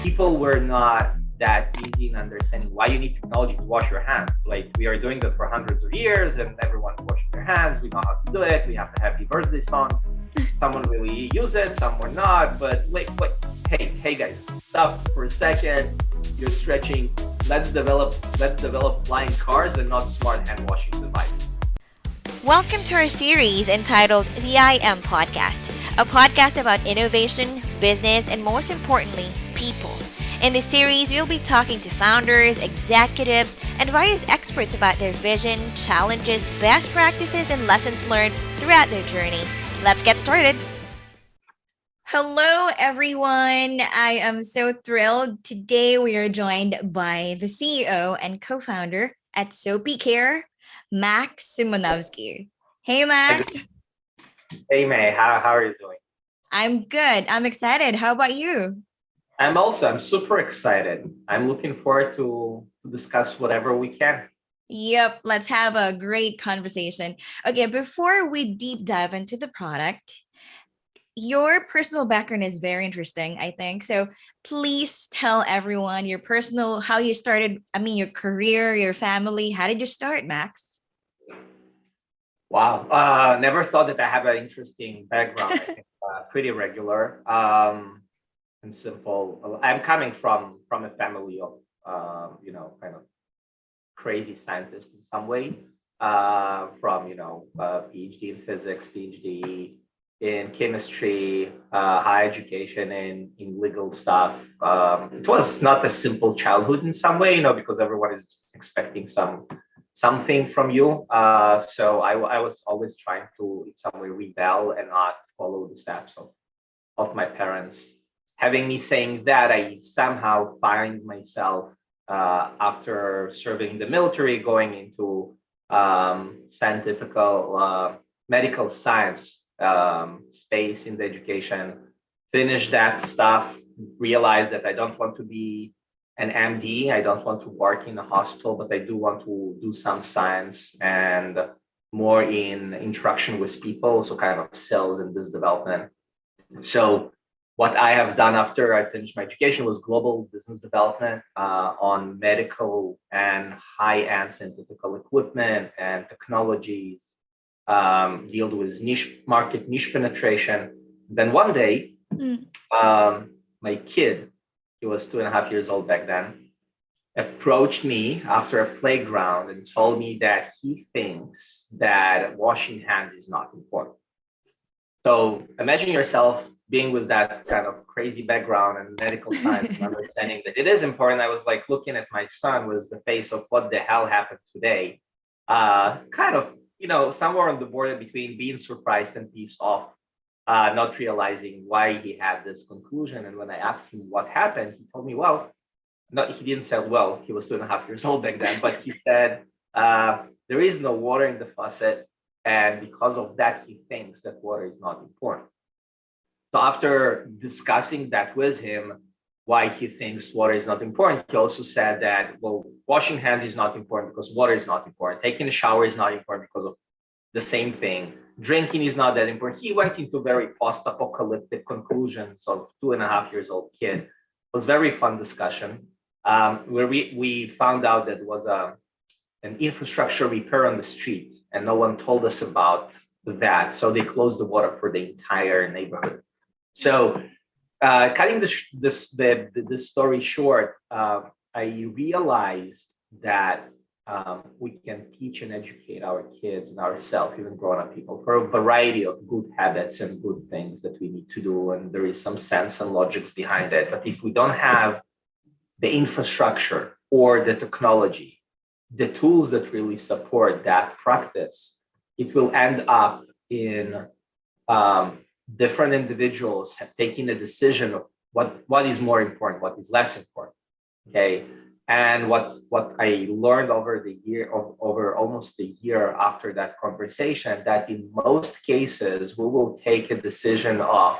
people were not that easy in understanding why you need technology to wash your hands. Like, we are doing that for hundreds of years and everyone's washing their hands. We know how to do it. We have the happy birthday song. Someone really use it, some were not. But wait, hey guys, stop for a second. You're stretching. Let's develop flying cars and not smart hand washing devices. Welcome to our series entitled the IAM Podcast, a podcast about innovation, business, and most importantly, people. In this series, we'll be talking to founders, executives, and various experts about their vision, challenges, best practices, and lessons learned throughout their journey. Let's get started. Hello, everyone. I am so thrilled. Today, we are joined by the CEO and co-founder at Soapy Care, Max Simonovsky. Hey, Max. Hey, May. How are you doing? I'm good. I'm excited. How about you? I'm super excited. I'm looking forward to discuss whatever we can. Yep, let's have a great conversation. Okay, before we deep dive into the product, your personal background is very interesting, I think. So please tell everyone your personal, how you started, your career, your family. How did you start, Max? Wow. Never thought that I have an interesting background. I think pretty regular and simple. I'm coming from a family of, kind of crazy scientists in some way, from, PhD in physics, PhD in chemistry, higher education in legal stuff. It was not a simple childhood in some way, because everyone is expecting something from you. So I was always trying to in some way rebel and not follow the steps of my parents. Having me saying that, I somehow find myself after serving the military going into scientific medical science space in the education, finish that stuff, realize that I don't want to be an MD, I don't want to work in a hospital, but I do want to do some science and more in interaction with people, so kind of sales and business development. So what I have done after I finished my education was global business development on medical and high-end scientific equipment and technologies, deal with niche penetration. Then one day, my kid, he was 2.5 years old back then, approached me after a playground and told me that he thinks that washing hands is not important. So imagine yourself being with that kind of crazy background and medical science and understanding that it is important. I was like looking at my son with the face of what the hell happened today, kind of, somewhere on the border between being surprised and pissed off, not realizing why he had this conclusion. And when I asked him what happened, he told me, he didn't say, he was 2.5 years old back then, but he said, there is no water in the faucet. And because of that, he thinks that water is not important. So after discussing that with him, why he thinks water is not important, he also said that, washing hands is not important because water is not important. Taking a shower is not important because of the same thing. Drinking is not that important. He went into very post-apocalyptic conclusions of 2.5 years old kid. It was very fun discussion where we found out that it was an infrastructure repair on the street, and no one told us about that. So they closed the water for the entire neighborhood. So cutting this story short, I realized that we can teach and educate our kids and ourselves, even grown-up people, for a variety of good habits and good things that we need to do. And there is some sense and logic behind it. But if we don't have the infrastructure or the technology, the tools that really support that practice, it will end up in different individuals taking a decision of what is more important, what is less important. Okay. And what I learned over almost a year after that conversation, that in most cases, we will take a decision of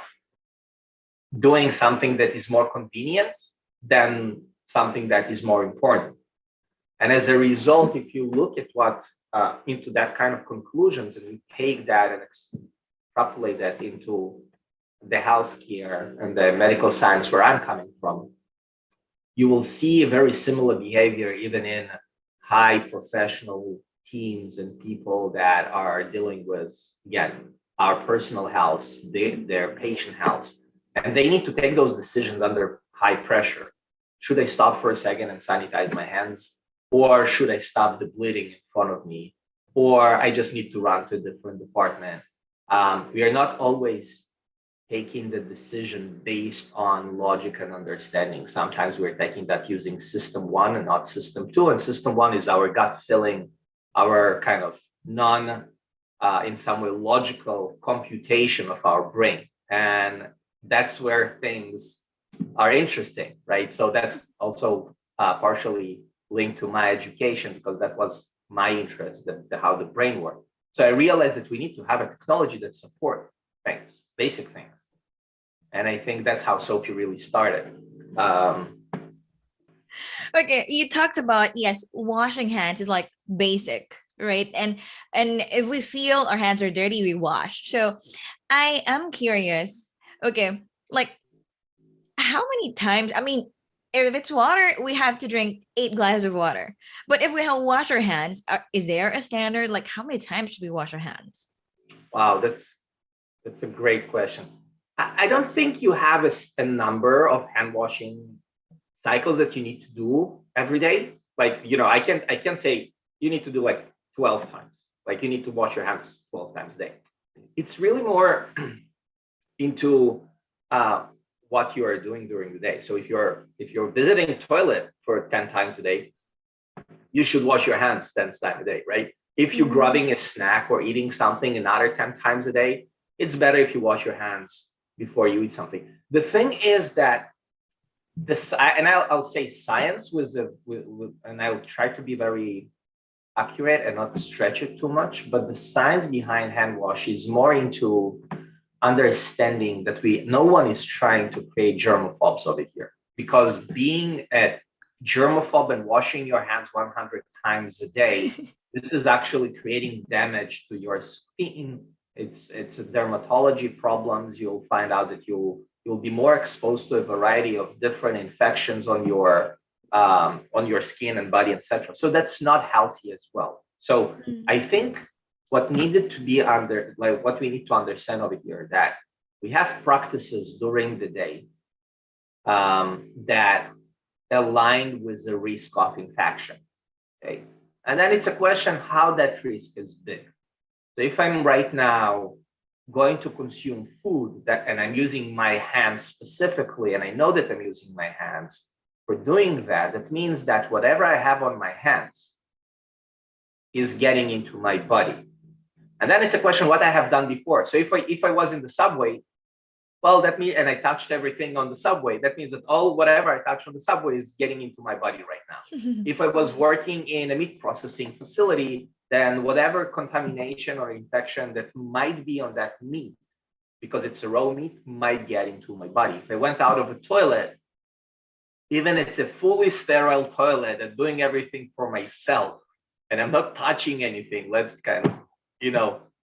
doing something that is more convenient than something that is more important. And as a result, if you look at into that kind of conclusions, and we take that and extrapolate that into the healthcare and the medical science where I'm coming from, you will see a very similar behavior even in high professional teams and people that are dealing with, again, our personal health, their patient health, and they need to take those decisions under high pressure. Should I stop for a second and sanitize my hands? Or should I stop the bleeding in front of me? Or I just need to run to a different department? We are not always taking the decision based on logic and understanding. Sometimes we're taking that using system one and not system two. And system one is our gut feeling, our kind of in some way, logical computation of our brain. And that's where things are interesting, right? So that's also partially linked to my education, because that was my interest, how the brain works. So I realized that we need to have a technology that supports things, basic things. And I think that's how Soapy really started. Okay, you talked about, yes, washing hands is like basic, right? And if we feel our hands are dirty, we wash. So I am curious, okay, like how many times, I mean, if it's water, we have to drink 8 glasses of water. But if we have wash our hands, is there a standard? Like how many times should we wash our hands? Wow, that's a great question. I don't think you have a number of hand washing cycles that you need to do every day. Like, I can say you need to do like 12 times. Like you need to wash your hands 12 times a day. It's really more into what you are doing during the day. So if you're visiting a toilet for 10 times a day, you should wash your hands 10 times a day, right? If you're grabbing a snack or eating something another 10 times a day, it's better if you wash your hands before you eat something. The thing is that I'll say science and I'll try to be very accurate and not stretch it too much, but the science behind hand wash is more into understanding that no one is trying to create germophobes over here, because being a germaphobe and washing your hands 100 times a day, this is actually creating damage to your skin. It's dermatology problems. You'll find out that you'll be more exposed to a variety of different infections on your skin and body, etc. So that's not healthy as well. So I think what needed to be what we need to understand over here, that we have practices during the day that align with the risk of infection. Okay, and then it's a question how that risk is big. So if I'm right now going to consume food and I'm using my hands specifically, and I know that I'm using my hands for doing that, that means that whatever I have on my hands is getting into my body. And then it's a question what I have done before. So if I was in the subway, well, that means, and I touched everything on the subway, that means that whatever I touch on the subway is getting into my body right now. If I was working in a meat processing facility, then whatever contamination or infection that might be on that meat, because it's a raw meat, might get into my body. If I went out of a toilet, even it's a fully sterile toilet and doing everything for myself, and I'm not touching anything, let's kind of,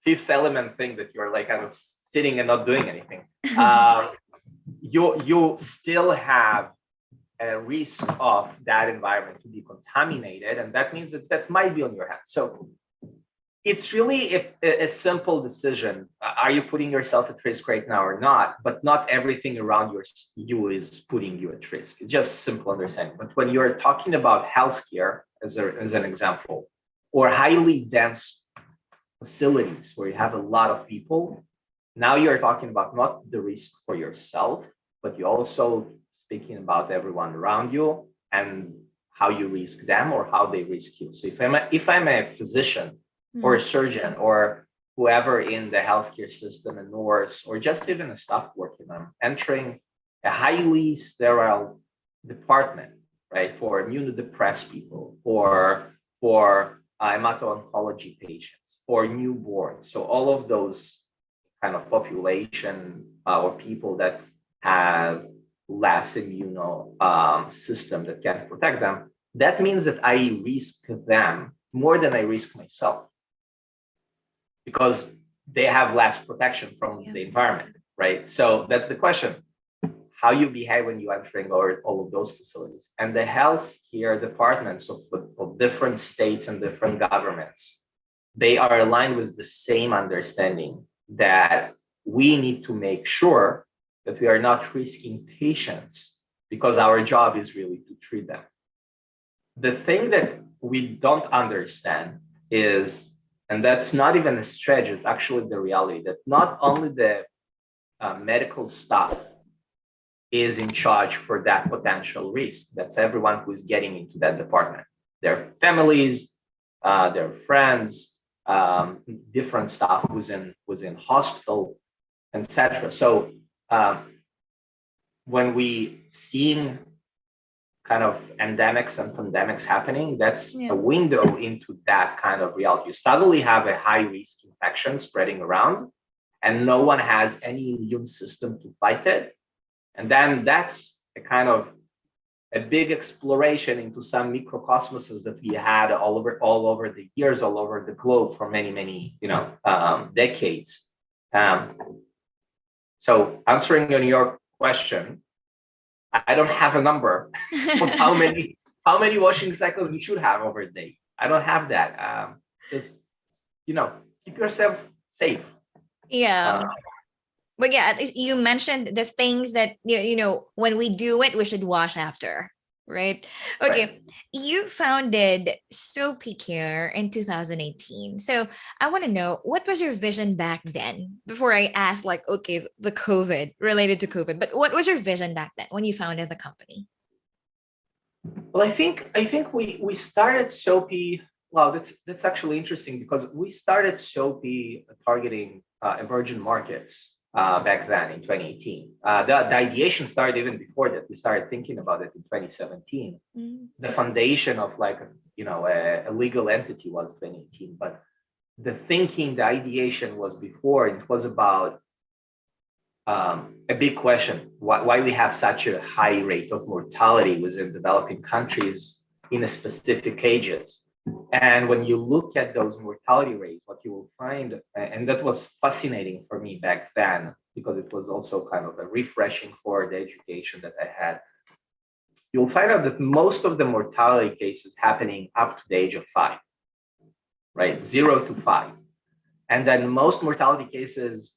fifth element thing that you're like kind of sitting and not doing anything. You still have a risk of that environment to be contaminated, and that means that might be on your hands. So it's really a simple decision. Are you putting yourself at risk right now or not? But not everything around you is putting you at risk. It's just simple understanding. But when you're talking about healthcare, as an example, or highly dense facilities where you have a lot of people, now you're talking about not the risk for yourself, but you're also speaking about everyone around you and how you risk them or how they risk you. So if I'm a physician or a surgeon or whoever in the healthcare system, a nurse, or just even a staff working, I'm entering a highly sterile department, right, for immunodepressed people, for hemato-oncology patients, or newborns. So all of those kind of population or people that have less immune system that can protect them, that means that I risk them more than I risk myself, because they have less protection from the environment, right? So that's the question. how you behave when you entering all of those facilities. And the healthcare departments of different states and different governments, they are aligned with the same understanding that we need to make sure that we are not risking patients because our job is really to treat them. The thing that we don't understand is, and that's not even a stretch, it's actually the reality, that not only the medical staff is in charge for that potential risk. That's everyone who is getting into that department. Their families, their friends, different staff within hospital, etc. So when we see kind of endemics and pandemics happening, that's a window into that kind of reality. You suddenly have a high risk infection spreading around, and no one has any immune system to fight it. And then that's a kind of a big exploration into some microcosmoses that we had all over the years, all over the globe for many decades. So answering on your question, I don't have a number of how many washing cycles you should have over a day. I don't have that. Just keep yourself safe. Yeah. But yeah, you mentioned the things that, when we do it, we should wash after, right? Okay. Right. You founded Soapy Care in 2018. So I want to know, what was your vision back then? Before I ask, okay, the COVID, related to COVID, but what was your vision back then when you founded the company? Well, I think we started Soapy. Wow, that's actually interesting, because we started Soapy targeting emerging markets back then in 2018. The ideation started even before that. We started thinking about it in 2017. The foundation of a legal entity was 2018, but the thinking, the ideation was before. It was about a big question: why we have such a high rate of mortality within developing countries in a specific ages. And when you look at those mortality rates, what you will find, and that was fascinating for me back then, because it was also kind of a refreshing for the education that I had, you'll find out that most of the mortality cases happening up to the age of 5, right? 0 to 5. And then most mortality cases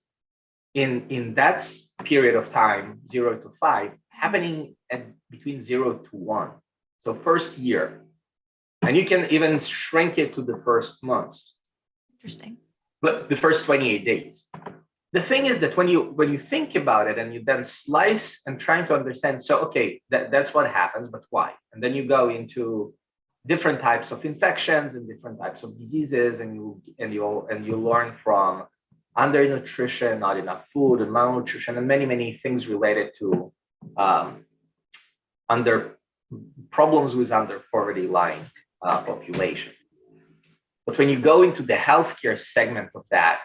in that period of time, 0 to 5, happening at between 0 to 1. So first year. And you can even shrink it to the first months. Interesting. But the first 28 days. The thing is that when you think about it and you then slice and trying to understand, so okay, that's what happens, but why? And then you go into different types of infections and different types of diseases, and you learn from undernutrition, not enough food, and malnutrition, and many things related to problems with under poverty line population. But when you go into the healthcare segment of that,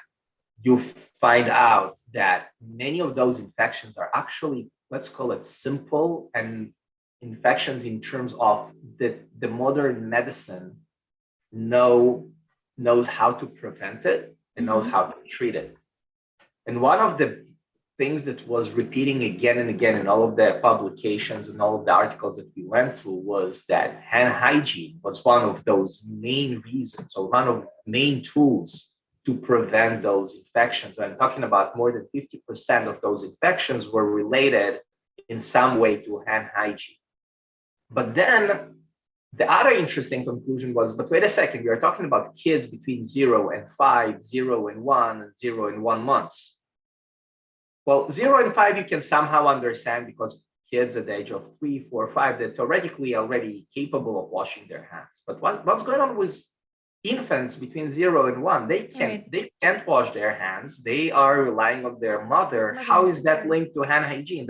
you find out that many of those infections are actually, let's call it, simple and infections in terms of the modern medicine knows how to prevent it and knows how to treat it. And one of the things that was repeating again and again in all of the publications and all of the articles that we went through was that hand hygiene was one of those main reasons, or one of main tools to prevent those infections. I'm talking about more than 50% of those infections were related in some way to hand hygiene. But then the other interesting conclusion was, but wait a second, we are talking about kids between 0 and 5, 0 and 1, and 0 and 1 months. Well, 0 and 5, you can somehow understand, because kids at the age of 3, 4, 5, they're theoretically already capable of washing their hands. But what's going on with infants between 0 and 1? They can't wash their hands. They are relying on their mother. How is that linked to hand hygiene?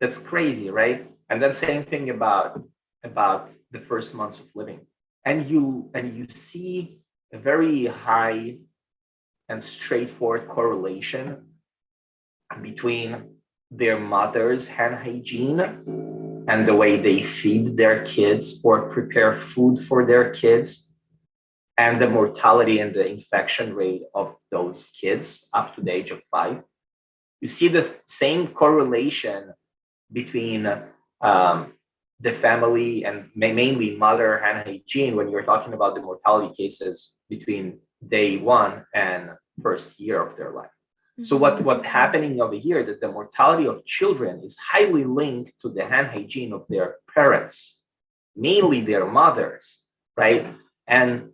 That's crazy, right? And then same thing about the first months of living. And you see a very high and straightforward correlation between their mother's hand hygiene and the way they feed their kids or prepare food for their kids, and the mortality and the infection rate of those kids up to the age of 5. You see the same correlation between the family and mainly mother hand hygiene when you're talking about the mortality cases between day one and first year of their life. So what happening over here that the mortality of children is highly linked to the hand hygiene of their parents, mainly their mothers, right? And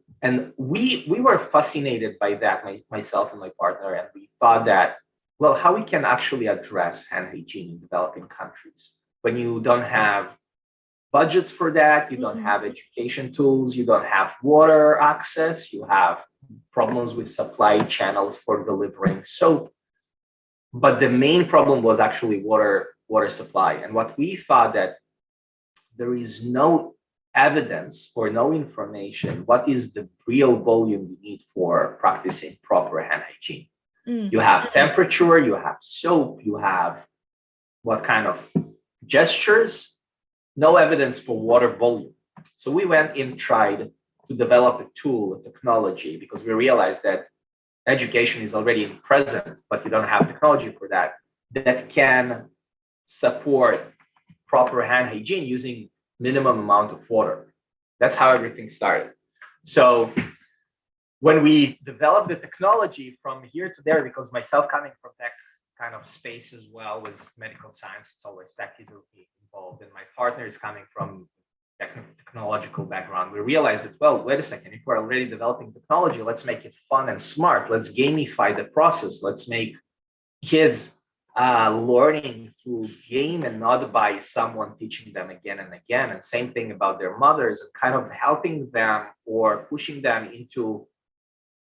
we were fascinated by that, myself and my partner, and we thought that, well, how we can actually address hand hygiene in developing countries when you don't have budgets for that, you don't have education tools, you don't have water access, you have problems with supply channels for delivering soap. But the main problem was actually water supply. And what we thought that there is no evidence or no information what is the real volume you need for practicing proper hand hygiene. You have temperature, you have soap, you have what kind of gestures, no evidence for water volume. So we went and tried to develop a tool, a technology, because we realized that education is already present, but you don't have technology for that, that can support proper hand hygiene using minimum amount of water. That's how everything started. So when we developed the technology from here to there, because myself coming from tech kind of space as well with medical science, it's always tech is involved, and my partner is coming from technological background, we realized that, well, wait a second, if we're already developing technology, let's make it fun and smart. Let's gamify the process. Let's make kids learning through game and not by someone teaching them again and again. And same thing about their mothers and kind of helping them or pushing them into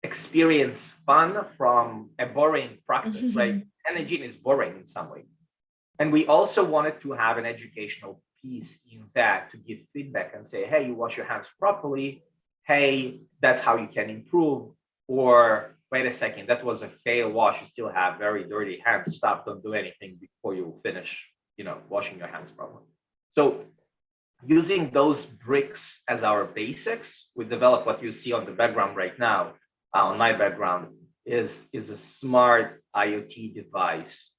experience fun from a boring practice, right? And hygiene is boring in some way. And we also wanted to have an educational piece in that to give feedback and say, hey, you wash your hands properly. Hey, that's how you can improve. Or wait a second, that was a fail wash. You still have very dirty hands. Stop, don't do anything before you finish, washing your hands properly. So using those bricks as our basics, we developed what you see on the background right now, on my background, is a smart IoT device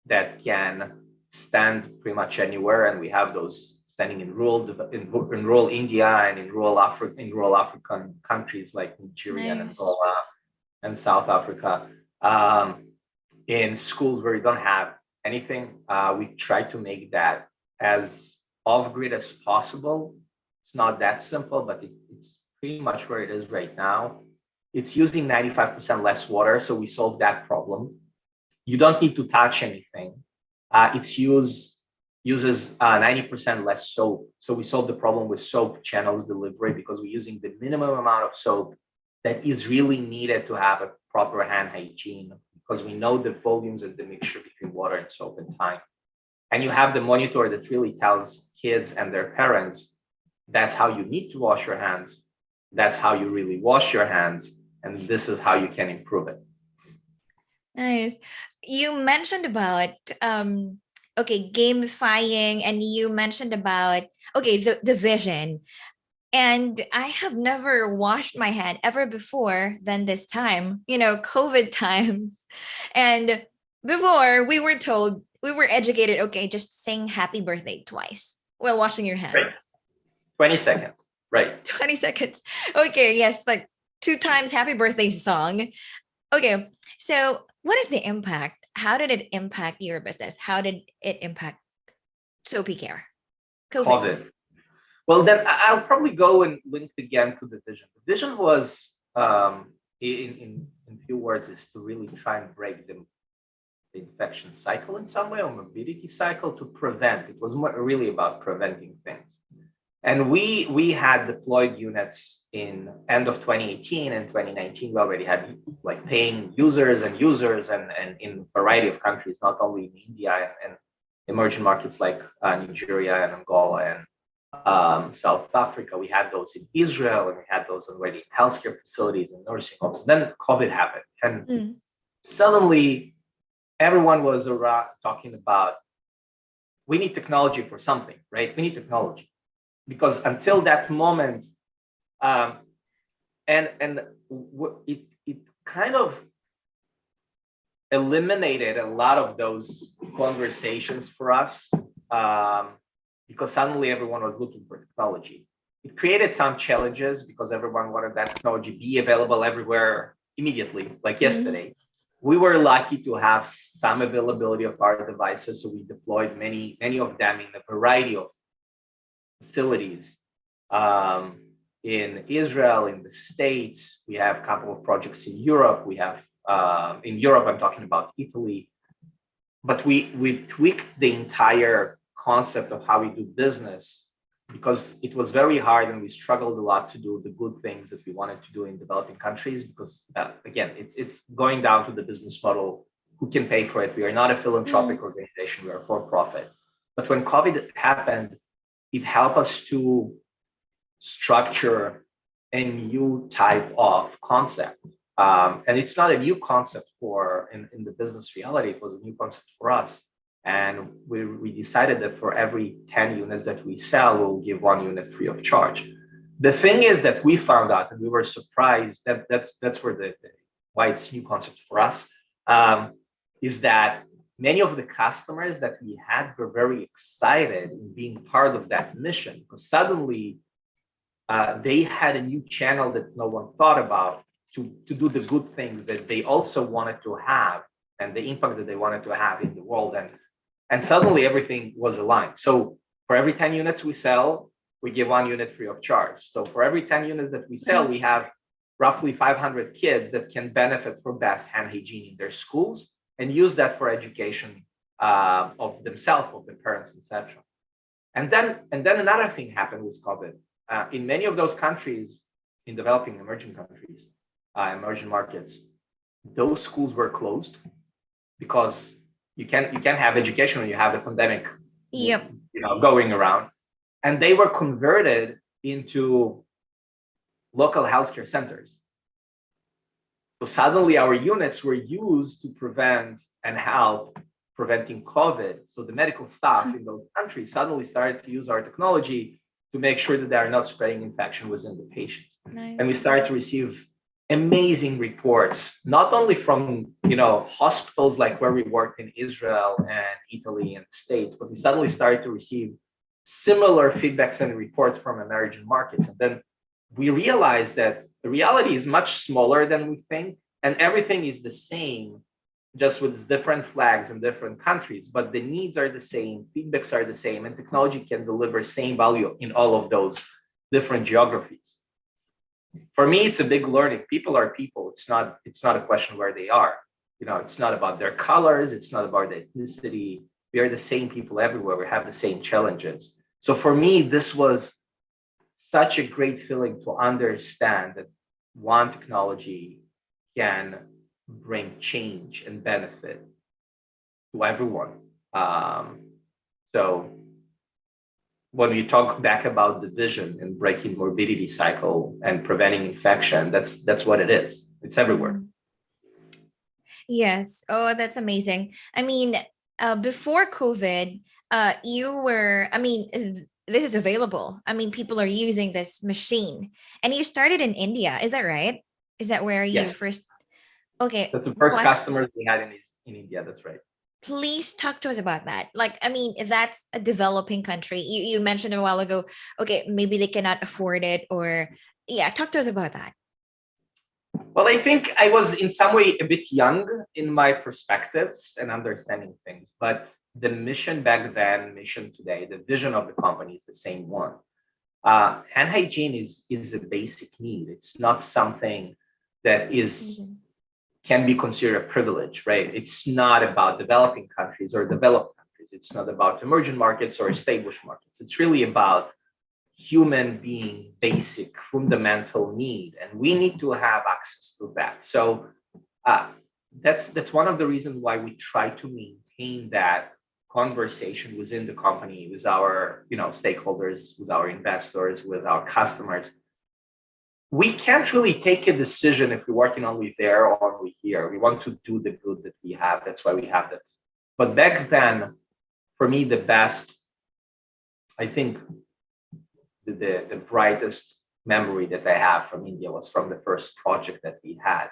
that can stand pretty much anywhere, and we have those standing in rural India and in rural African countries like Nigeria and Angola and South Africa. In schools where you don't have anything, we try to make that as off-grid as possible. It's not that simple, but it's pretty much where it is right now. It's using 95% less water, so we solved that problem. You don't need to touch anything. It uses 90% less soap. So we solved the problem with soap channels delivery because we're using the minimum amount of soap that is really needed to have a proper hand hygiene, because we know the volumes and the mixture between water and soap and time. And you have the monitor that really tells kids and their parents, that's how you need to wash your hands. That's how you really wash your hands. And this is how you can improve it. Nice. You mentioned about gamifying, and you mentioned about the vision. And I have never washed my hand ever before than this time, COVID times. And before we were educated, just saying happy birthday twice while washing your hands. Right. 20 seconds. Right. 20 seconds. Okay. Yes. Like 2 times happy birthday song. Okay. So what is the impact? How did it impact your business? How did it impact Soapy Care? COVID. Well, then I'll probably go and link again to the vision. The vision was, in few words, is to really try and break the infection cycle in some way, or morbidity cycle, to prevent. It was really about preventing things. And we had deployed units in end of 2018 and 2019. We already had like paying users and in a variety of countries, not only in India and emerging markets like Nigeria and Angola and South Africa. We had those in Israel, and we had those already in healthcare facilities and nursing homes. Then COVID happened, and suddenly everyone was around talking about, we need technology for something, right? We need technology. Because until that moment, it kind of eliminated a lot of those conversations for us because suddenly everyone was looking for technology. It created some challenges because everyone wanted that technology be available everywhere immediately, like yesterday. We were lucky to have some availability of our devices, so we deployed many of them in a variety of facilities in Israel, in the States. We have a couple of projects in Europe. We have in Europe, I'm talking about Italy. But we tweaked the entire concept of how we do business because it was very hard and we struggled a lot to do the good things that we wanted to do in developing countries because again, it's going down to the business model, who can pay for it. We are not a philanthropic organization, we are for profit. But when COVID happened, it helped us to structure a new type of concept. And it's not a new concept in the business reality, it was a new concept for us. And we decided that for every 10 units that we sell, we'll give 1 unit free of charge. The thing is that we found out, and we were surprised, that's where why it's new concept for us, is that many of the customers that we had were very excited in being part of that mission, because suddenly they had a new channel that no one thought about to do the good things that they also wanted to have and the impact that they wanted to have in the world. And suddenly everything was aligned. So for every 10 units we sell, we give 1 unit free of charge. So for every 10 units that we sell, we have roughly 500 kids that can benefit from best hand hygiene in their schools and use that for education of themselves, of their parents, etc. And then another thing happened with COVID. In many of those countries, in developing emerging countries, emerging markets, those schools were closed because you can't have education when you have the pandemic going around. And they were converted into local healthcare centers. So suddenly our units were used to prevent and help preventing COVID. So the medical staff in those countries suddenly started to use our technology to make sure that they are not spreading infection within the patients. Nice. And we started to receive amazing reports, not only from hospitals like where we worked in Israel and Italy and the States, but we suddenly started to receive similar feedbacks and reports from emerging markets. And then we realized that the reality is much smaller than we think, and everything is the same, just with different flags in different countries, but the needs are the same, feedbacks are the same, and technology can deliver same value in all of those different geographies. For me, it's a big learning. People are people. It's not a question where they are. It's not about their colors. It's not about their ethnicity. We are the same people everywhere. We have the same challenges. So for me, this was such a great feeling to understand that one technology can bring change and benefit to everyone. So when we talk back about the vision and breaking morbidity cycle and preventing infection, that's what it is. It's everywhere. Yes. Oh, that's amazing. I mean, before COVID, this is available. I mean, people are using this machine, and you started in India. Is that right? Is that where you first? Okay. That's the first customers we had in India. That's right. Please talk to us about that. That's a developing country. You mentioned a while ago, okay, maybe they cannot afford it, or talk to us about that. Well, I think I was in some way a bit young in my perspectives and understanding things, but the mission back then, mission today, the vision of the company is the same one. Hand hygiene is a basic need. It's not something that can be considered a privilege, right? It's not about developing countries or developed countries. It's not about emerging markets or established markets. It's really about human being basic, fundamental need, and we need to have access to that. So that's one of the reasons why we try to maintain that conversation within the company with our stakeholders, with our investors, with our customers. We can't really take a decision if we're working only there or only here. We want to do the good that we have. That's why we have this. But back then, for me, the best, I think the brightest memory that I have from India was from the first project that we had,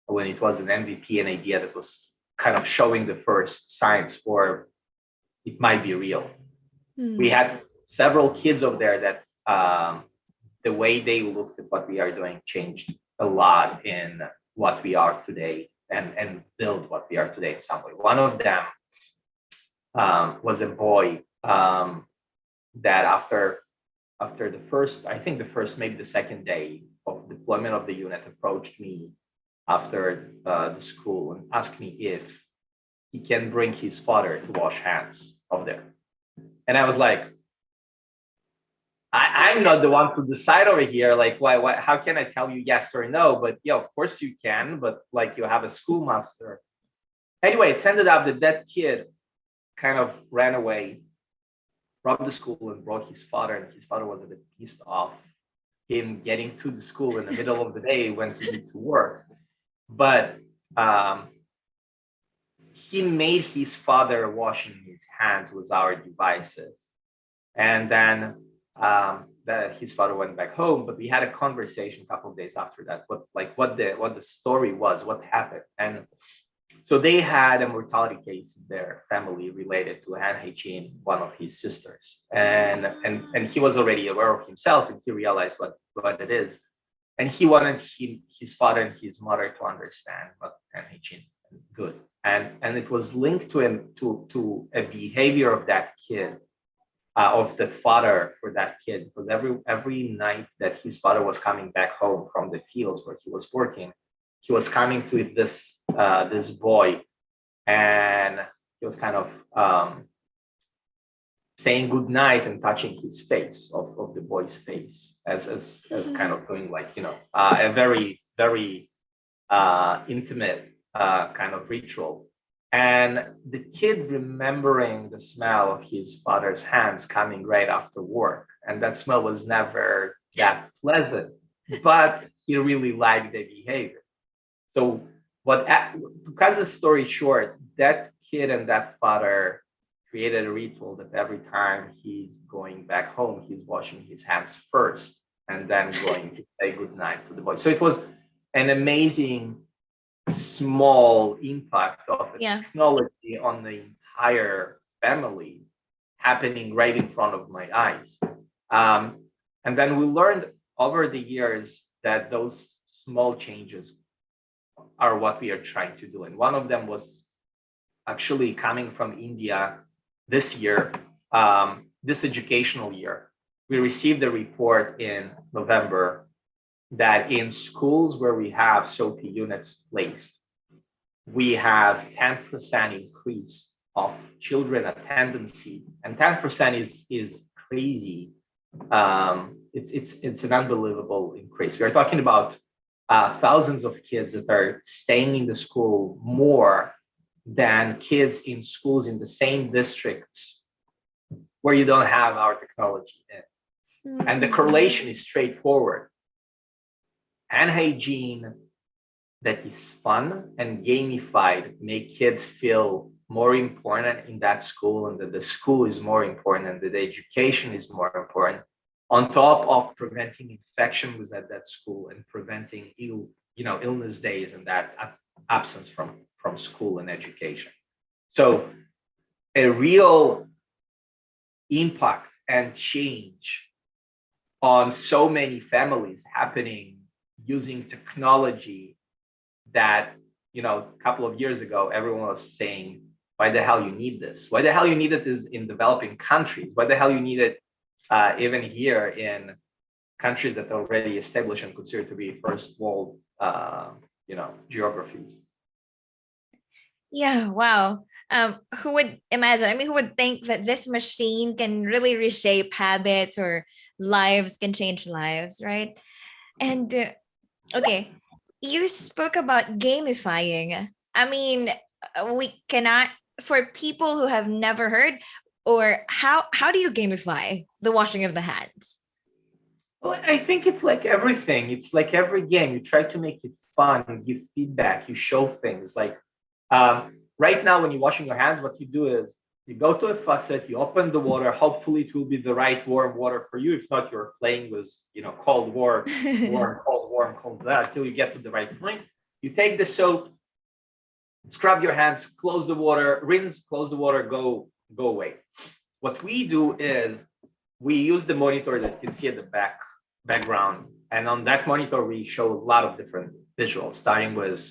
when it was an MVP, an idea that was kind of showing the first signs for it might be real. We had several kids over there that the way they looked at what we are doing changed a lot in what we are today and build what we are today in some way. One of them was a boy that after the first, I think the first, maybe the second day of deployment of the unit, approached me after the school and asked me if he can bring his father to wash hands over there. And I was like, I'm not the one to decide over here. Like, why, how can I tell you yes or no? But yeah, of course you can, but like you have a schoolmaster. Anyway, it's ended up that kid kind of ran away from the school and brought his father, and his father was a bit pissed off him getting to the school in the middle of the day when he needed to work. But he made his father washing his hands with our devices. And then his father went back home, but we had a conversation a couple of days after that, what the story was, what happened. And so they had a mortality case in their family related to hand hygiene, one of his sisters. And he was already aware of himself, and he realized what it is. And he wanted his father and his mother to understand what hand hygiene is good. And it was linked to a behavior of that kid, of the father for that kid, because every night that his father was coming back home from the fields where he was working, he was coming to this boy, and he was kind of saying good night and touching his face of the boy's face as kind of doing like, a very, very intimate kind of ritual. And the kid remembering the smell of his father's hands coming right after work, and that smell was never that pleasant, but he really liked the behavior. So to cut the story short, that kid and that father created a ritual that every time he's going back home, he's washing his hands first and then going to say goodnight to the boy. So it was an amazing small impact of technology on the entire family happening right in front of my eyes. And then we learned over the years that those small changes are what we are trying to do. And one of them was actually coming from India this year, this educational year. We received a report in November that in schools where we have Soapy units placed, we have 10% increase of children attendancy, and 10% is crazy. It's an unbelievable increase. We are talking about thousands of kids that are staying in the school more than kids in schools in the same districts where you don't have our technology in. And the correlation is straightforward. Hand hygiene that is fun and gamified make kids feel more important in that school, and that the school is more important, and that the education is more important, on top of preventing infection within that school and preventing illness days and that absence from school and education. So a real impact and change on so many families happening using technology that, a couple of years ago, everyone was saying, why the hell you need this? Why the hell you need it is in developing countries? Why the hell you need it even here in countries that are already established and considered to be first world, geographies? Yeah, wow. Who would imagine? I mean, who would think that this machine can really reshape habits, or lives can change lives, right? And okay, you spoke about gamifying. I mean, we cannot, for people who have never heard, or how do you gamify the washing of the hands? Well, I think it's like everything. It's like every game. You try to make it fun, you give feedback, you show things. Like right now, when you're washing your hands, what you do is you go to a faucet, you open the water. Hopefully, it will be the right warm water for you. If not, you're playing with cold, warm, cold, that until you get to the right point. You take the soap, scrub your hands, close the water, rinse, close the water, go away. what we do is we use the monitor that you can see at the background. And on that monitor, we show a lot of different visuals, starting with,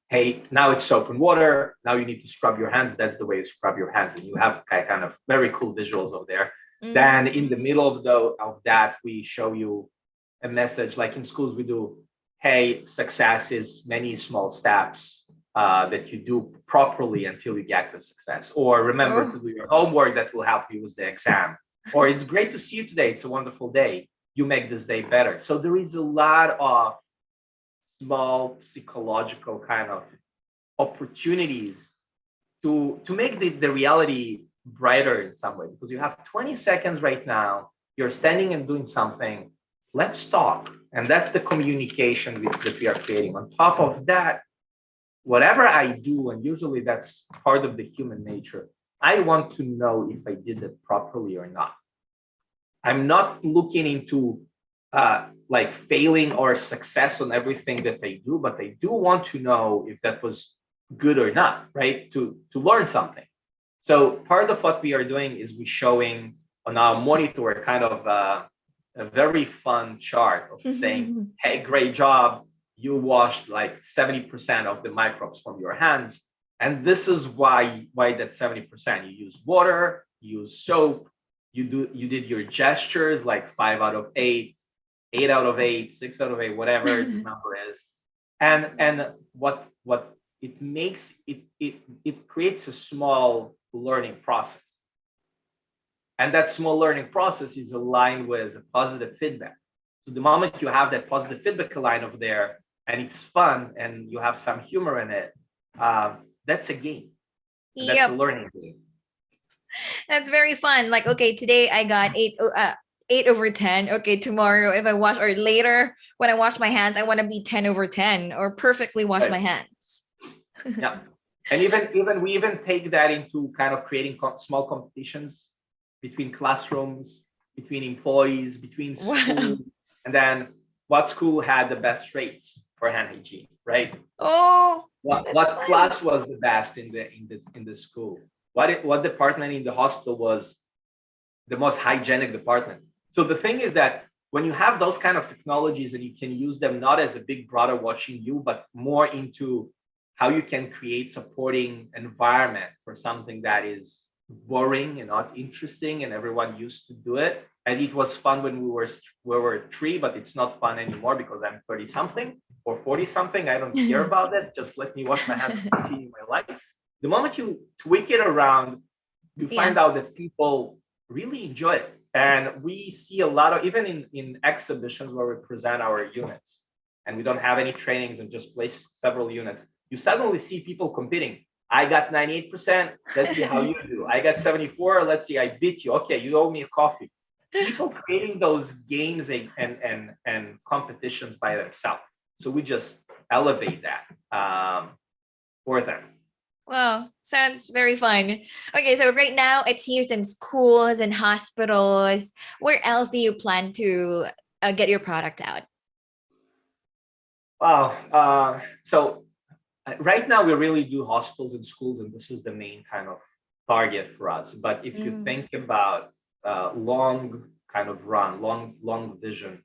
hey, now it's soap and water. Now you need to scrub your hands. That's the way you scrub your hands. And you have kind of very cool visuals over there. Then in the middle of that, we show you a message. Like in schools, we do, hey, success is many small steps that you do properly until you get to success. Or remember to do your homework that will help you with the exam. Or it's great to see you today. It's a wonderful day. You make this day better. So there is a lot of small psychological kind of opportunities to make the reality brighter in some way, because you have 20 seconds right now, you're standing and doing something, let's talk. And that's the communication that we are creating. On top of that, whatever I do, and usually that's part of the human nature, I want to know if I did it properly or not. I'm not looking into like failing or success on everything that I do, but I do want to know if that was good or not, right? To learn something. So part of what we are doing is we're showing on our monitor kind of a very fun chart of saying, hey, great job. You washed like 70% of the microbes from your hands. And this is why that 70%. You use water, you use soap, you did your gestures like 5 out of 8, 8 out of 8, 6 out of 8, whatever the number is. And what it makes, it creates a small learning process. And that small learning process is aligned with a positive feedback. So the moment you have that positive feedback aligned over there, and it's fun, and you have some humor in it, that's a game. And that's a learning game. That's very fun. Like, okay, today I got 8 over 10. Okay, tomorrow if I wash, or later when I wash my hands, I want to be 10 over 10 or perfectly wash my hands. Yeah. And even we take that into kind of creating small competitions between classrooms, between employees, between schools, and then what school had the best rates for hand hygiene, right? What class was the best in the school? What department in the hospital was the most hygienic department? So the thing is that when you have those kind of technologies and you can use them not as a big brother watching you, but more into how you can create supporting environment for something that is boring and not interesting, and everyone used to do it. And it was fun when we were 3, but it's not fun anymore because I'm 30 something or 40 something. I don't care about it. Just let me wash my hands and continue my life. The moment you tweak it around, you find out that people really enjoy it. And we see a lot of, even in exhibitions where we present our units and we don't have any trainings and just place several units, you suddenly see people competing. I got 98%. Let's see how you do. I got 74. Let's see, I beat you. Okay, you owe me a coffee. People creating those games and competitions by themselves. So we just elevate that for them. Wow, sounds very fun. Okay, so right now it's used in schools and hospitals. Where else do you plan to get your product out? Wow. So right now we really do hospitals and schools, and this is the main kind of target for us. But if you think about long kind of run, long vision,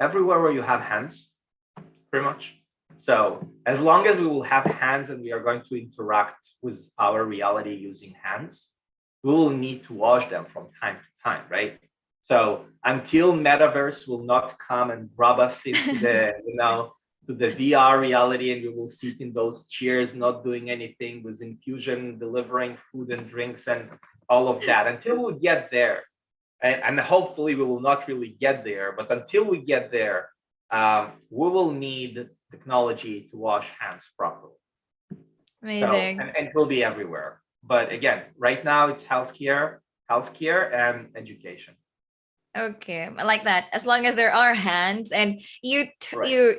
everywhere where you have hands, pretty much. So as long as we will have hands and we are going to interact with our reality using hands, we will need to wash them from time to time, right? So until metaverse will not come and grab us into the, to the VR reality, and we will sit in those chairs, not doing anything with infusion, delivering food and drinks and all of that. Until we get there, and hopefully we will not really get there, but until we get there, we will need technology to wash hands properly. Amazing. So, and it will be everywhere. But again, right now it's healthcare and education. Okay, I like that. As long as there are hands, and you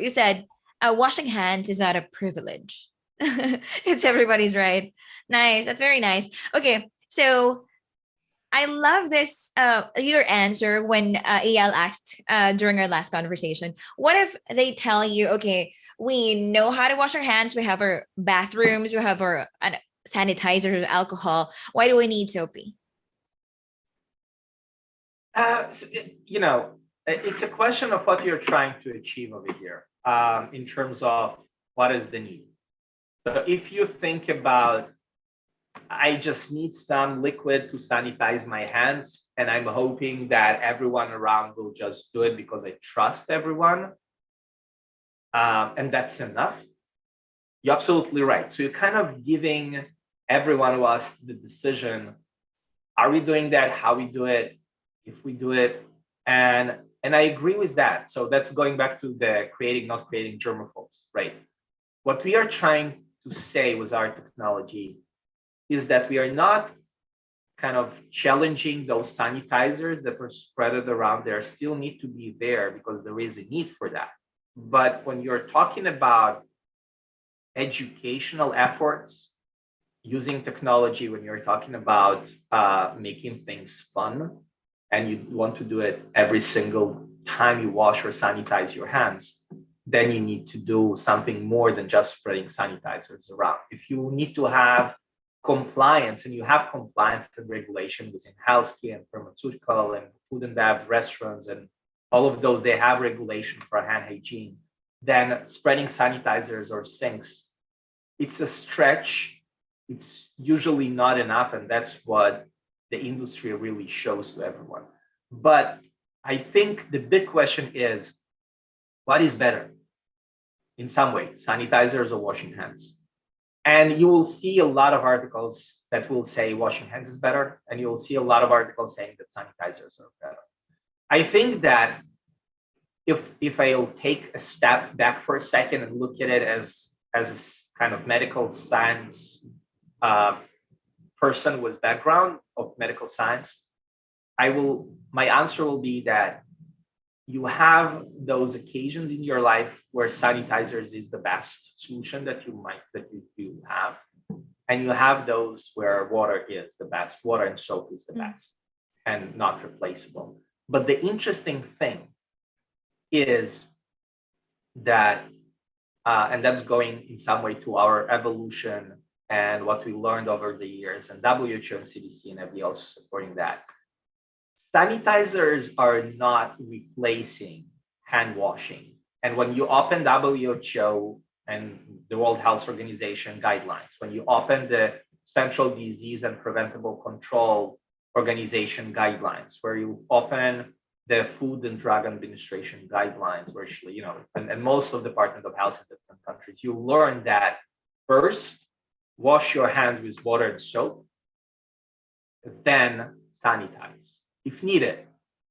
said washing hands is not a privilege. It's everybody's right. Nice. That's very nice. Okay, so I love this your answer when AL asked during our last conversation. What if they tell you, okay, we know how to wash our hands, we have our bathrooms, we have our sanitizers, alcohol. Why do we need Soapy? It's a question of what you're trying to achieve over here, in terms of what is the need. So if you think about, I just need some liquid to sanitize my hands, and I'm hoping that everyone around will just do it because I trust everyone, and that's enough. You're absolutely right. So you're kind of giving every one of us the decision: are we doing that? How we do it? If we do it, and I agree with that. So that's going back to the creating, not creating germaphobes, right? What we are trying to say with our technology is that we are not kind of challenging those sanitizers that were spread around. There still need to be there because there is a need for that. But when you're talking about educational efforts using technology, when you're talking about making things fun, and you want to do it every single time you wash or sanitize your hands, then you need to do something more than just spreading sanitizers around. If you need to have compliance, and you have compliance and regulation within healthcare and pharmaceutical and food and bev restaurants and all of those, they have regulation for hand hygiene, then spreading sanitizers or sinks, it's a stretch. It's usually not enough, and that's what the industry really shows to everyone. But I think the big question is, what is better in some way, sanitizers or washing hands? And you will see a lot of articles that will say washing hands is better, and you will see a lot of articles saying that sanitizers are better. I think that if I'll take a step back for a second and look at it as a kind of medical science person with background of medical science, my answer will be that you have those occasions in your life where sanitizers is the best solution that you have, and you have those where water is the best, water and soap is the best and not replaceable. But the interesting thing is that, and that's going in some way to our evolution and what we learned over the years, and WHO and CDC and FDA also supporting that. Sanitizers are not replacing hand washing. And when you open WHO and the World Health Organization guidelines, when you open the Central Disease and Preventable Control Organization guidelines, where you open the Food and Drug Administration guidelines, where actually, and most of the Department of Health in different countries, you learn that first, wash your hands with water and soap, then sanitize if needed.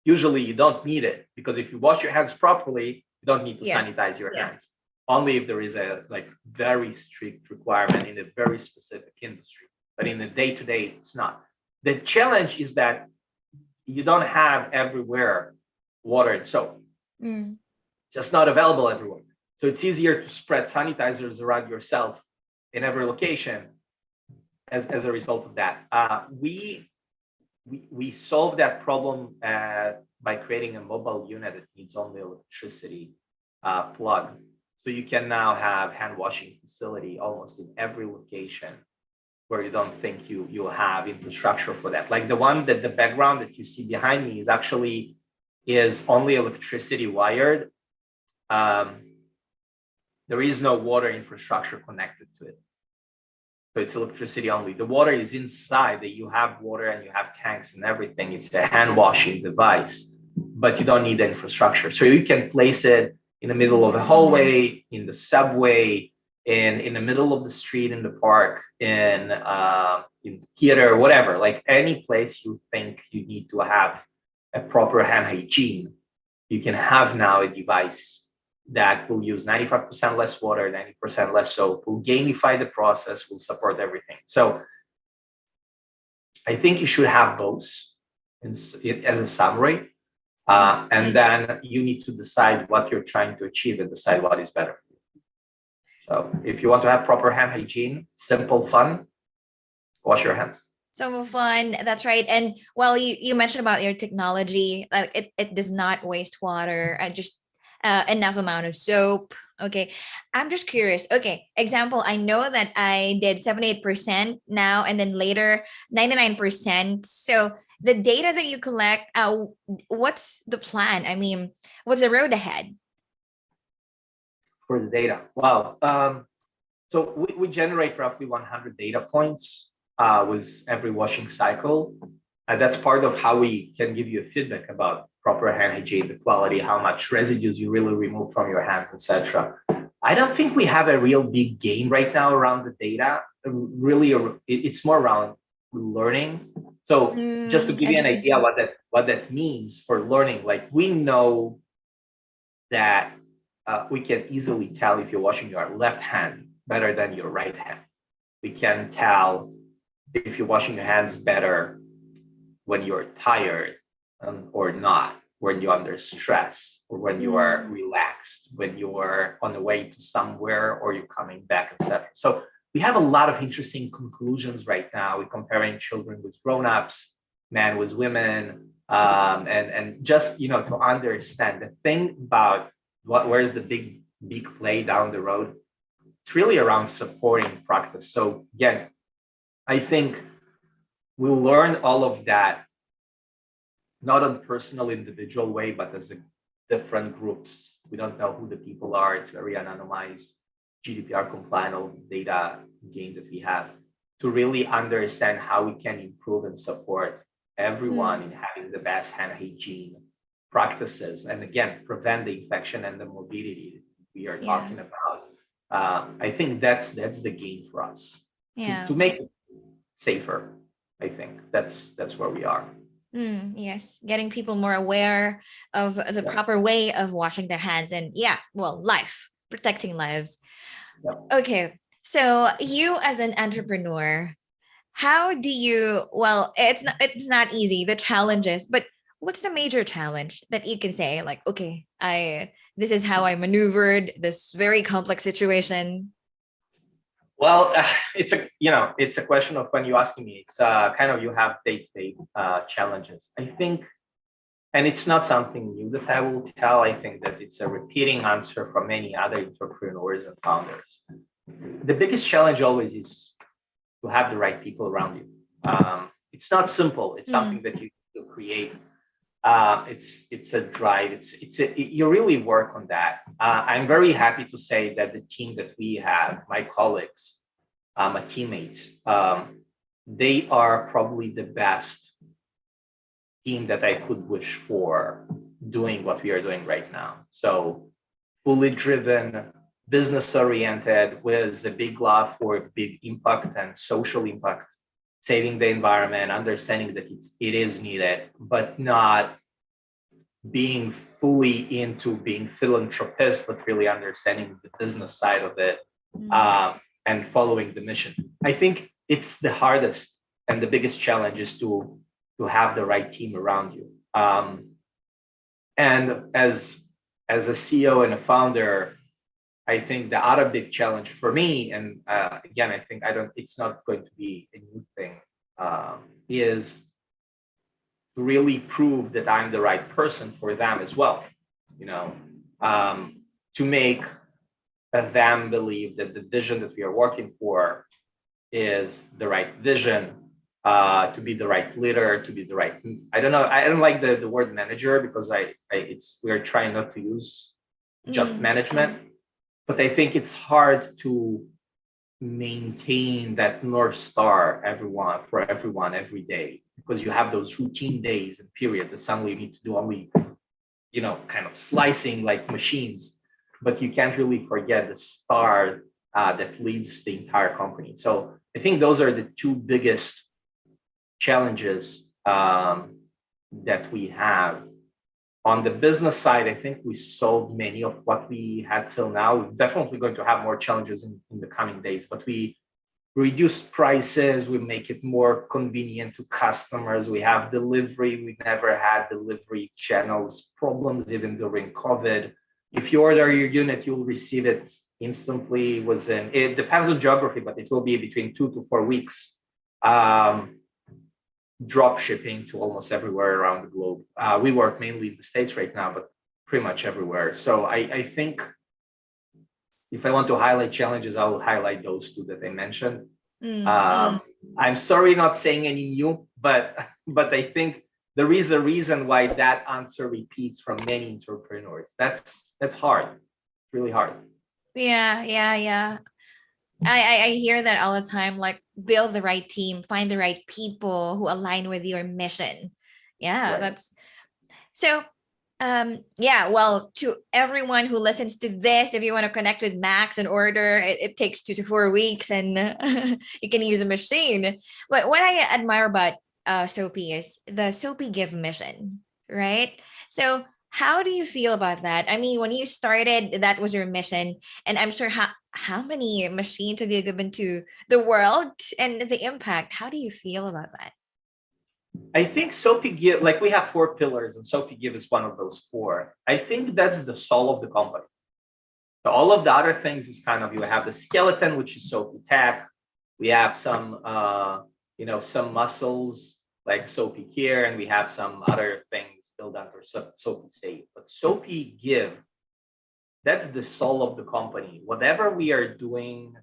Usually you don't need it, because if you wash your hands properly, you don't need to sanitize your hands. Only if there is a very strict requirement in a very specific industry. But in the day-to-day, it's not. The challenge is that you don't have everywhere water and soap. Just not available everywhere. So it's easier to spread sanitizers around yourself in every location as a result of that. We solve that problem by creating a mobile unit that needs only electricity plug. So you can now have hand washing facility almost in every location where you don't think you'll have infrastructure for that. Like the one that the background that you see behind me is only electricity wired. There is no water infrastructure connected to it. So it's electricity only. The water is inside, that you have water and you have tanks and everything. It's a hand washing device, but you don't need the infrastructure. So you can place it in the middle of the hallway, in the subway, in the middle of the street, in the park, in theater, whatever, like any place you think you need to have a proper hand hygiene, you can have now a device that will use 95% less water, 90% less soap, will gamify the process, will support everything. So I think you should have both as a summary. And then you need to decide what you're trying to achieve and decide what is better for you. So if you want to have proper hand hygiene, simple, fun, wash your hands. So fun. That's right. And well, you mentioned about your technology, it does not waste water. Just enough amount of soap. Okay. I'm just curious. Okay. Example, I know that I did 78% now, and then later 99%. So the data that you collect, what's the plan? I mean, what's the road ahead? For the data? Wow. So we generate roughly 100 data points with every washing cycle. And that's part of how we can give you a feedback about proper hand hygiene, the quality, how much residues you really remove from your hands, etc. I don't think we have a real big game right now around the data. Really, it's more around learning. So just to give you an idea what that means for learning, like we know that we can easily tell if you're washing your left hand better than your right hand. We can tell if you're washing your hands better when you're tired or not, when you're under stress, or when you are relaxed, when you are on the way to somewhere or you're coming back, etc. So we have a lot of interesting conclusions right now. We're comparing children with grown-ups, men with women, and just to understand the thing about where's the big play down the road. It's really around supporting practice. So again, I think we'll learn all of that, not on personal individual way, but as a different groups. We don't know who the people are. It's very anonymized, GDPR compliant, all the data gain that we have to really understand how we can improve and support everyone in having the best hand hygiene practices. And again, prevent the infection and the morbidity we are talking about. I think that's the game for us to make it safer. I think that's where we are. Yes, getting people more aware of the proper way of washing their hands and protecting lives. Okay, so you as an entrepreneur, how do you, it's not easy, the challenges, but what's the major challenge that you can say, like, okay, this is how I maneuvered this very complex situation? Well, it's a question of when you're asking me, it's kind of you have day-to-day challenges. I think, and it's not something new that I will tell. I think that it's a repeating answer from many other entrepreneurs and founders. The biggest challenge always is to have the right people around you. It's not simple. It's something that you create. It's a drive. You really work on that. I'm very happy to say that the team that we have, my colleagues, my teammates, they are probably the best team that I could wish for doing what we are doing right now. So fully driven, business oriented, with a big love for big impact and social impact, saving the environment, understanding that it is needed, but not being fully into being philanthropist, but really understanding the business side of it and following the mission. I think it's the hardest and the biggest challenge is to have the right team around you. And as a CEO and a founder, I think the other big challenge for me, and again, I think it's not going to be a new thing, is to really prove that I'm the right person for them as well. To make them believe that the vision that we are working for is the right vision, to be the right leader, to be the right. I don't know. I don't like the word manager because we're trying not to use just management. But I think it's hard to maintain that North Star for everyone every day, because you have those routine days and periods that suddenly you need to do only, kind of slicing like machines, but you can't really forget the star that leads the entire company. So I think those are the two biggest challenges that we have. On the business side, I think we solved many of what we had till now. We're definitely going to have more challenges in the coming days, but we reduced prices, we make it more convenient to customers. We have delivery. We never had delivery channels problems, even during COVID. If you order your unit, you'll receive it instantly. It depends on geography, but it will be between 2 to 4 weeks. Drop shipping to almost everywhere around the globe. We work mainly in the States right now, but pretty much everywhere. So I think if I want to highlight challenges, I will highlight those two that I mentioned. I'm sorry not saying any new, but but I think there is a reason why that answer repeats from many entrepreneurs. That's hard, really hard. Yeah. I hear that all the time, like build the right team, find the right people who align with your mission. Yeah, Right. that's so yeah, well, to everyone who listens to this, if you want to connect with Max and order, it takes 2 to 4 weeks and you can use a machine. But what I admire about Soapy is the Soapy Give mission, right? So how do you feel about that? I mean, when you started, that was your mission, and I'm sure how many machines have you given to the world and the impact? How do you feel about that? I think Soapy Give, like we have 4 pillars, and Soapy Give is one of those 4. I think that's the soul of the company. So all of the other things is kind of, you have the skeleton, which is Soapy Tech. We have some, some muscles like Soapy Care, and we have some other things built under Soapy Save. But Soapy Give, that's the soul of the company. Whatever we are doing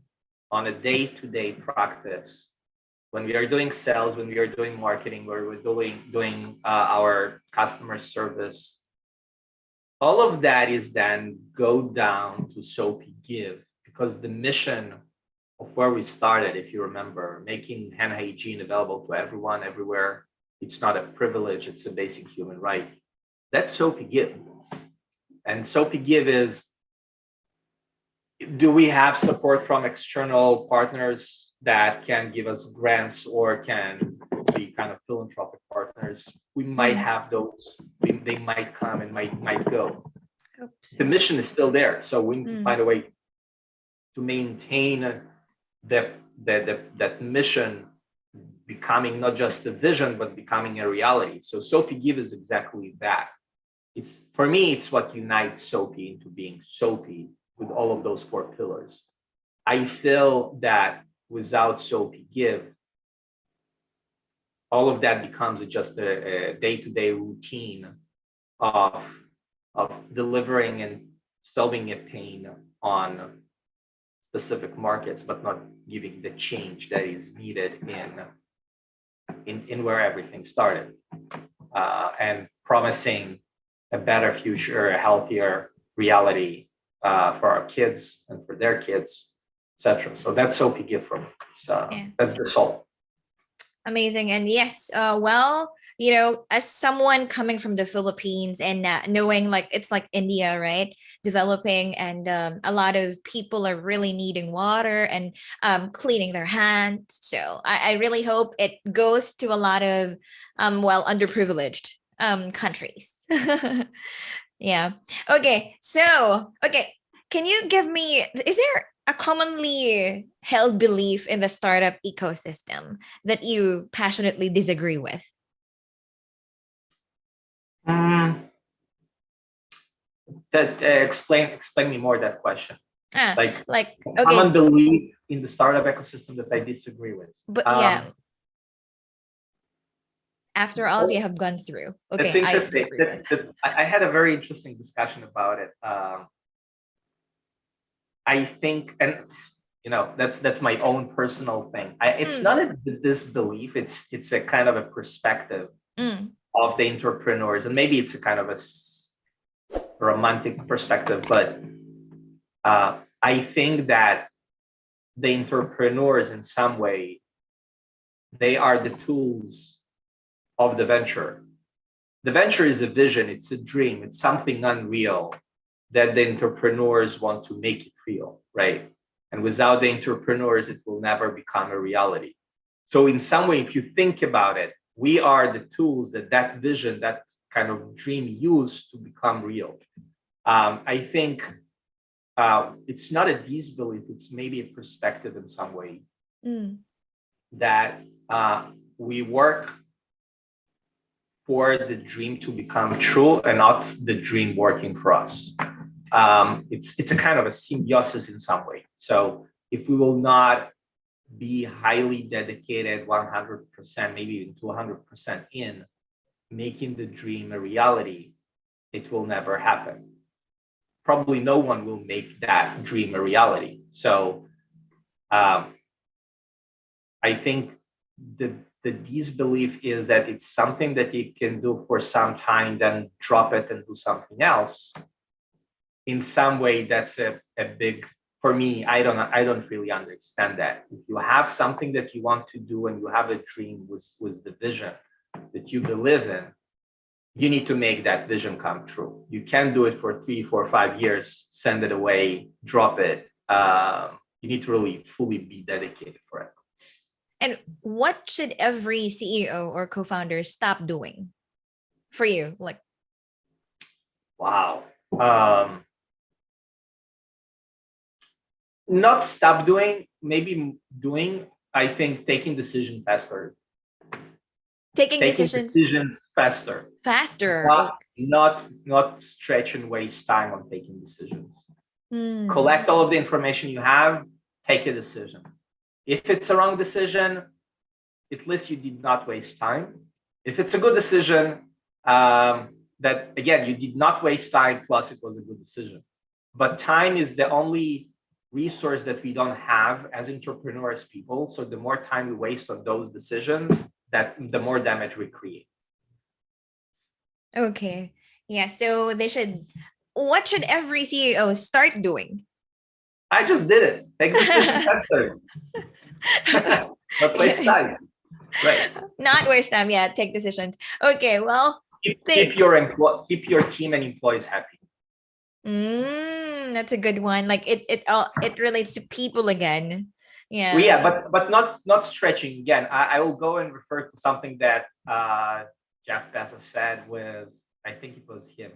on a day-to-day practice, when we are doing sales, when we are doing marketing, where we're doing our customer service, all of that is then go down to Soapy Give, because the mission of where we started, if you remember, making hand hygiene available to everyone, everywhere. It's not a privilege, it's a basic human right. That's Soapy Give. And Soapy Give is, do we have support from external partners that can give us grants or can be kind of philanthropic partners? We might have those. They might come and might go. Oops. The mission is still there, so we need to find a way to maintain that mission becoming not just a vision but becoming a reality. So Soapy Give is exactly that. It's, for me, it's what unites Soapy into being Soapy with all of those 4 pillars. I feel that without Soapy Give, all of that becomes just a day-to-day routine of delivering and solving a pain on specific markets, but not giving the change that is needed in where everything started, and promising a better future, a healthier reality for our kids and for their kids, etc. So that's Soapy Give for me. That's the soul. Amazing. And yes, well, you know, as someone coming from the Philippines and knowing like it's like India, right? Developing, and a lot of people are really needing water and cleaning their hands. So I really hope it goes to a lot of underprivileged countries. Yeah. Okay. So, okay. Can you give me, is there a commonly held belief in the startup ecosystem that you passionately disagree with? That explain me more that question. Like Okay, common belief in the startup ecosystem that I disagree with. But yeah, after all you have gone through. Okay, that's interesting. I had a very interesting discussion about it. I think, and that's my own personal thing. It's not a disbelief. It's a kind of a perspective of the entrepreneurs, and maybe it's a kind of a romantic perspective, but I think that the entrepreneurs, in some way, they are the tools of the venture. The venture is a vision, it's a dream, it's something unreal that the entrepreneurs want to make it real, right? And without the entrepreneurs, it will never become a reality. So in some way, if you think about it, we are the tools that vision, that kind of dream used to become real. I think it's not a disbelief, it's maybe a perspective in some way that we work for the dream to become true and not the dream working for us. It's a kind of a symbiosis in some way. So if we will not be highly dedicated 100%, maybe even 200% in making the dream a reality, it will never happen. Probably no one will make that dream a reality. So I think the disbelief is that it's something that you can do for some time, then drop it and do something else. In some way, that's a big, for me, I don't really understand that. If you have something that you want to do and you have a dream with the vision that you believe in, you need to make that vision come true. You can't do it for 3, 4, 5 years, send it away, drop it. You need to really fully be dedicated for it. And what should every CEO or co-founder stop doing for you? Like, wow. Not stop doing, maybe doing, I think taking decisions faster. taking decisions faster. faster. Not stretch and waste time on taking decisions. Collect all of the information you have, take a decision. If it's a wrong decision, at least you did not waste time. If it's a good decision, that again, you did not waste time, plus it was a good decision. But time is the only resource that we don't have as entrepreneurs people. So the more time we waste on those decisions, that the more damage we create. Okay. Yeah. So what should every CEO start doing? I just did it. Take decisions faster. Not waste time. Right. Not waste time. Yeah. Take decisions. Okay. Well, keep your team and employees happy. That's a good one. Like it relates to people again. Yeah. Well, yeah, but not stretching. Again, I will go and refer to something that Jeff Bezos said with, I think it was him.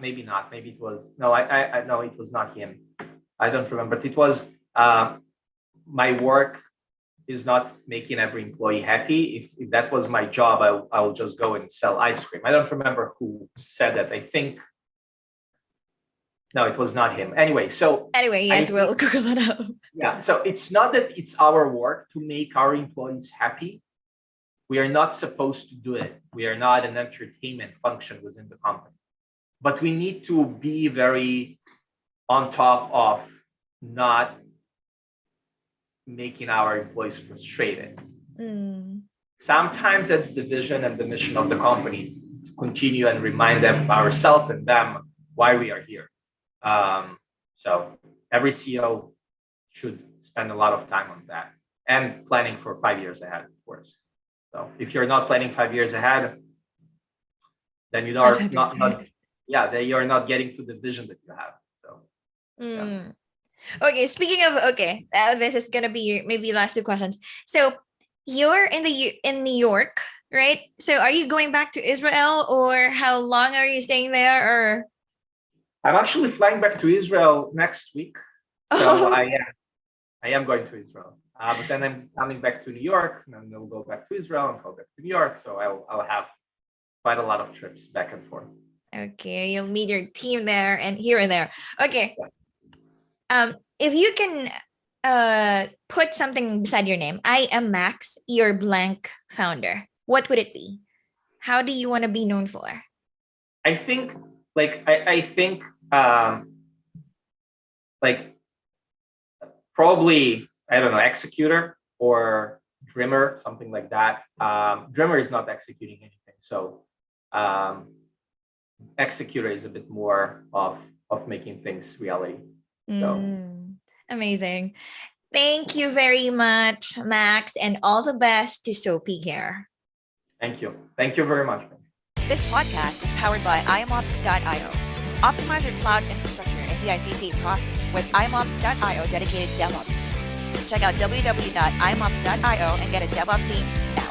Maybe not. Maybe it was no. I no, it was not him. I don't remember. But it was my work is not making every employee happy. If that was my job, I will just go and sell ice cream. I don't remember who said that. I think. No, it was not him. Anyway, yes, we'll Google it up. Yeah, so it's not that it's our work to make our employees happy. We are not supposed to do it. We are not an entertainment function within the company. But we need to be very on top of not making our employees frustrated. Sometimes that's the vision and the mission of the company, to continue and remind them, ourselves and them, why we are here. So every CEO should spend a lot of time on that and planning for 5 years ahead, of course. So if you're not planning 5 years ahead, then you are then you're not getting to the vision that you have. So yeah. Okay, speaking of this is gonna be maybe last 2 questions. So you're in New York, right? So are you going back to Israel, or how long are you staying there? Or I'm actually flying back to Israel next week. So I am going to Israel. But then I'm coming back to New York, and then we'll go back to Israel and go back to New York. So I'll have quite a lot of trips back and forth. Okay, you'll meet your team there and here and there. Okay. If you can put something beside your name, I am Max, your blank founder, what would it be? How do you want to be known for? I think probably, I don't know, executor or dreamer, something like that. Dreamer is not executing anything. So executor is a bit more of making things reality. So amazing. Thank you very much, Max, and all the best to Soapy Care. Thank you. Thank you very much. This podcast is powered by IAMOps.io. Optimize your cloud infrastructure and CI/CD process with IAMOps.io dedicated DevOps team. Check out www.iamops.io and get a DevOps team now.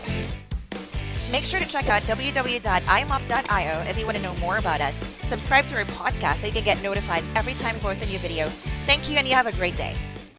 Make sure to check out www.iamops.io if you want to know more about us. Subscribe to our podcast so you can get notified every time we post a new video. Thank you, and you have a great day.